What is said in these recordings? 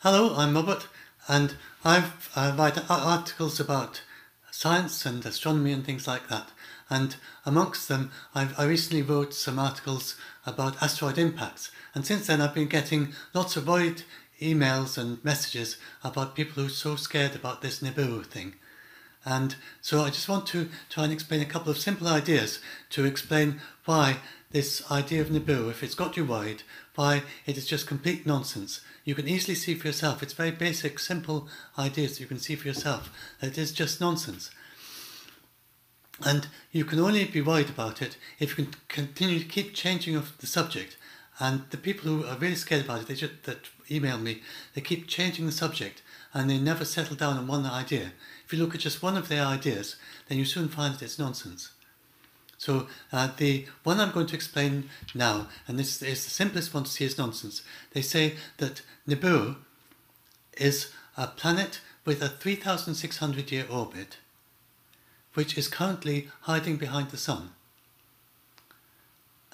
Hello, I'm Robert, and I write articles about science and astronomy and things like that. And amongst them, I recently wrote some articles about asteroid impacts. And since then, I've been getting lots of worried emails and messages about people who are so scared about this Nibiru thing. And so I just want to try and explain a couple of simple ideas to explain why this idea of Nibiru, if it's got you worried, why it is just complete nonsense. You can easily see for yourself. It's very basic, simple ideas that you can see for yourself. That it is just nonsense. And you can only be worried about it if you can continue to keep changing the subject. And the people who are really scared about it, that email me, they keep changing the subject and they never settle down on one idea. If you look at just one of their ideas, then you soon find that it's nonsense. So the one I'm going to explain now, and this is the simplest one to see as nonsense, they say that Nibiru is a planet with a 3,600-year orbit, which is currently hiding behind the Sun.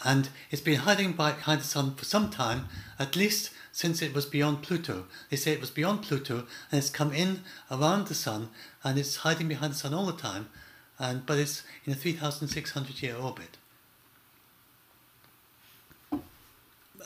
And it's been hiding behind the Sun for some time, at least since it was beyond Pluto. They say it was beyond Pluto and it's come in around the Sun and it's hiding behind the Sun all the time, but it's in a 3,600-year orbit.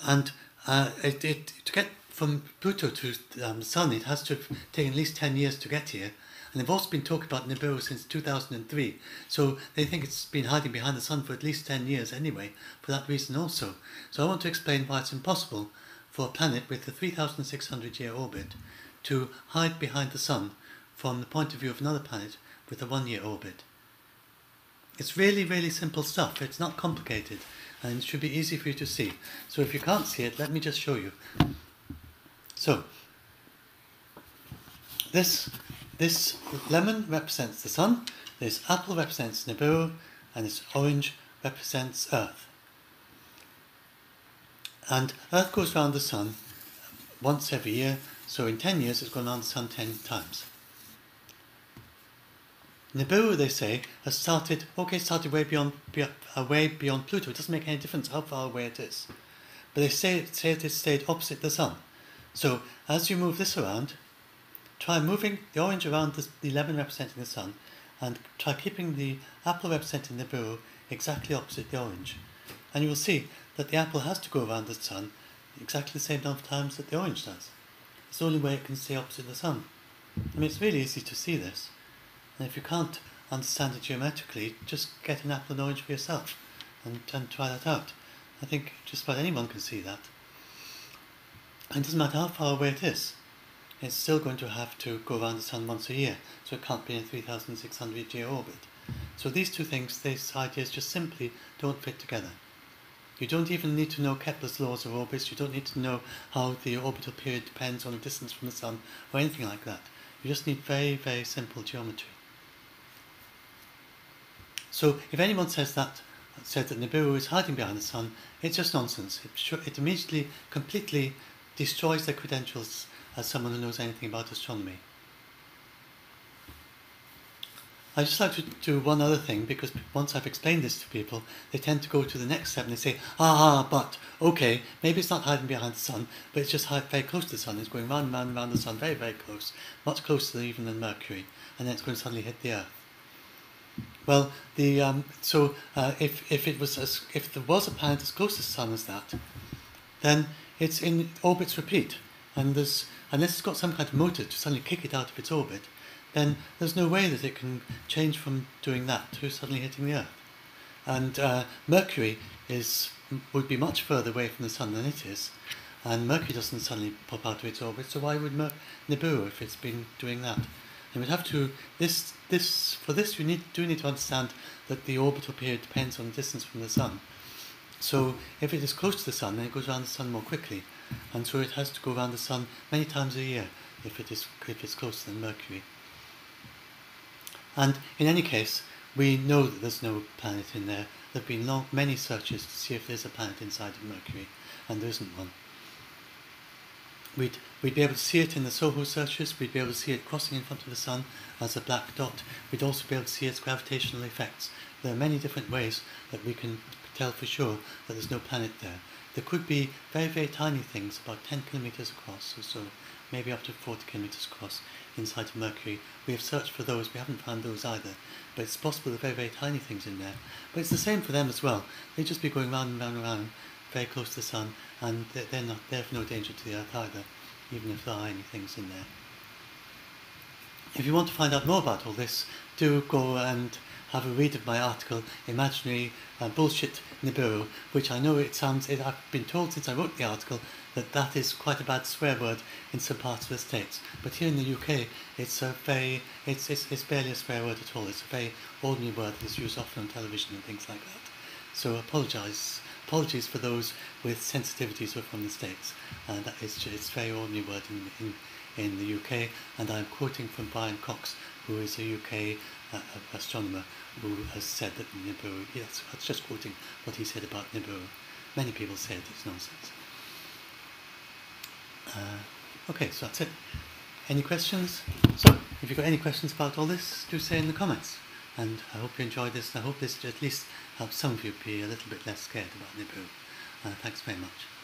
And to get from Pluto to the Sun, it has to have taken at least 10 years to get here. And they've also been talking about Nibiru since 2003, so they think it's been hiding behind the Sun for at least 10 years anyway, for that reason also. So I want to explain why it's impossible for a planet with a 3,600-year orbit to hide behind the Sun from the point of view of another planet with a 1-year orbit. It's really, really simple stuff. It's not complicated, and it should be easy for you to see. So if you can't see it, let me just show you. So, this lemon represents the Sun, this apple represents Nibiru, and this orange represents Earth. And Earth goes around the Sun once every year, so in 10 years it's gone around the Sun 10 times. Nibiru, they say, has started way beyond Pluto. It doesn't make any difference how far away it is. But they say it has stayed opposite the Sun. So as you move this around, try moving the orange around the lemon representing the Sun, and try keeping the apple representing Nibiru exactly opposite the orange. And you will see that the apple has to go around the Sun exactly the same number of times that the orange does. It's the only way it can stay opposite the Sun. I mean, it's really easy to see this. And if you can't understand it geometrically, just get an apple and orange for yourself and try that out. I think just about anyone can see that. And it doesn't matter how far away it is. It's still going to have to go around the Sun once a year, so it can't be in a 3,600-year orbit. So these two things, these ideas just simply don't fit together. You don't even need to know Kepler's laws of orbits, you don't need to know how the orbital period depends on the distance from the Sun, or anything like that. You just need very, very simple geometry. So if anyone said that Nibiru is hiding behind the Sun, it's just nonsense. It immediately, completely destroys their credentials as someone who knows anything about astronomy. I'd just like to do one other thing, because once I've explained this to people, they tend to go to the next step and they say, but, okay, maybe it's not hiding behind the Sun, but it's just very close to the Sun. It's going round and round and round the Sun, very, very close, much closer even than Mercury, and then it's going to suddenly hit the Earth. Well, if there was a planet as close to the Sun as that, then its orbits repeat, and unless it's got some kind of motor to suddenly kick it out of its orbit, then there's no way that it can change from doing that to suddenly hitting the Earth. And Mercury would be much further away from the Sun than it is, and Mercury doesn't suddenly pop out of its orbit, so why would Nibiru, if it's been doing that? And we'd have to, for this you do need to understand that the orbital period depends on the distance from the Sun. So if it is close to the Sun, then it goes around the Sun more quickly, and so it has to go around the Sun many times a year if it's closer than Mercury. And in any case, we know that there's no planet in there. There have been many searches to see if there's a planet inside of Mercury, and there isn't one. We'd be able to see it in the SOHO searches, we'd be able to see it crossing in front of the Sun as a black dot, we'd also be able to see its gravitational effects. There are many different ways that we can tell for sure that there's no planet there. There could be very, very tiny things, about 10 kilometers across or so, maybe up to 40 kilometres across inside of Mercury. We have searched for those, we haven't found those either, but it's possible there are very, very tiny things in there. But it's the same for them as well. They just be going round and round and round, very close to the Sun, and they have no danger to the Earth either, even if there are any things in there. If you want to find out more about all this, do go and have a read of my article, Imaginary Bullshit Nibiru, which I know I've been told since I wrote the article that is quite a bad swear word in some parts of the States. But here in the UK, it's barely a swear word at all. It's a very ordinary word that's used often on television and things like that. So apologies for those with sensitivities who are from the States. It's a very ordinary word in the UK, and I'm quoting from Brian Cox, who is a UK astronomer, who has said that Nibiru, yes, I was just quoting what he said about Nibiru. Many people say it's nonsense. Okay, so that's it. Any questions? So, if you've got any questions about all this, do say in the comments. And I hope you enjoyed this, and I hope this at least helps some of you be a little bit less scared about Nibiru. Thanks very much.